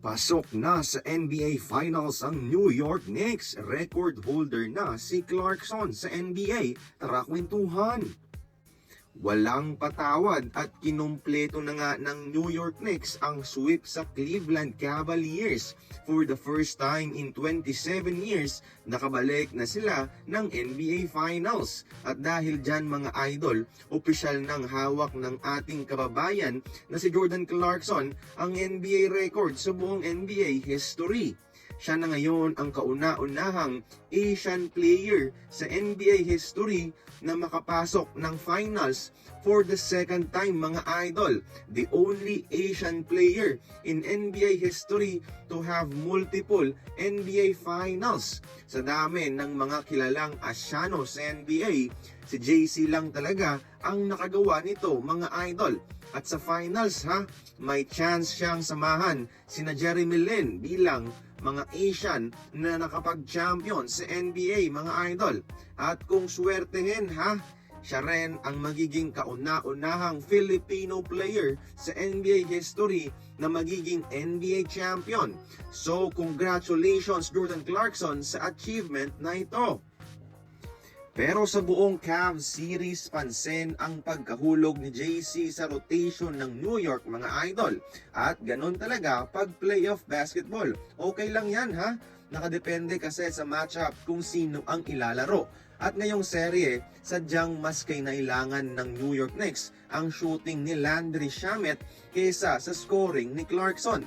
Pasok na sa NBA Finals ang New York Knicks. Record holder na si Clarkson sa NBA. Tara kwentuhan. Walang patawad at kinumpleto na nga ng New York Knicks ang sweep sa Cleveland Cavaliers. For the first time in 27 years, nakabalik na sila ng NBA Finals. At dahil dyan mga idol, opisyal ng hawak ng ating kababayan na si Jordan Clarkson ang NBA record sa buong NBA history. Siya na ngayon ang kauna-unahang Asian player sa NBA history na makapasok ng finals for the second time mga idol. The only Asian player in NBA history to have multiple NBA finals. Sa dami ng mga kilalang Asyano sa NBA, si JC lang talaga ang nakagawa nito mga idol. At sa finals may chance siyang samahan sina Jeremy Lin bilang mga Asian na nakapag-champion sa NBA mga idol. At kung swertehin siya rin ang magiging kauna-unahang Filipino player sa NBA history na magiging NBA champion. So congratulations Jordan Clarkson sa achievement na ito. Pero sa buong Cavs series, pansin ang pagkahulog ni JC sa rotation ng New York mga idol. At ganun talaga pag playoff basketball. Okay lang yan Nakadepende kasi sa matchup kung sino ang ilalaro. At ngayong serye, sadyang mas kailangan ng New York Knicks ang shooting ni Landry Shamet kaysa sa scoring ni Clarkson.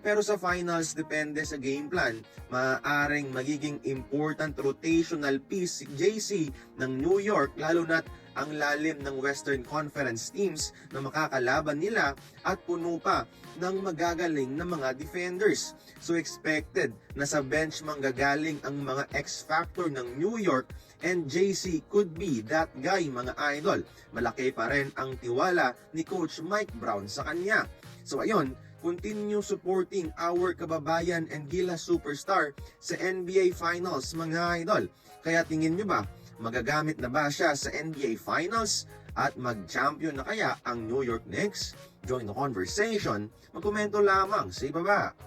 Pero sa finals, depende sa game plan. Maaaring magiging important rotational piece si JC ng New York, lalo na't ang lalim ng Western Conference teams na makakalaban nila at puno pa ng magagaling na mga defenders. So expected na sa bench manggagaling ang mga X-factor ng New York, and JC could be that guy mga idol. Malaki pa rin ang tiwala ni Coach Mike Brown sa kanya. So ayun, continue supporting our kababayan and Gilas superstar sa NBA Finals mga idol. Kaya tingin nyo ba, magagamit na ba siya sa NBA Finals at mag-champion na kaya ang New York Knicks? Join the conversation, magkomento lamang sa ibaba.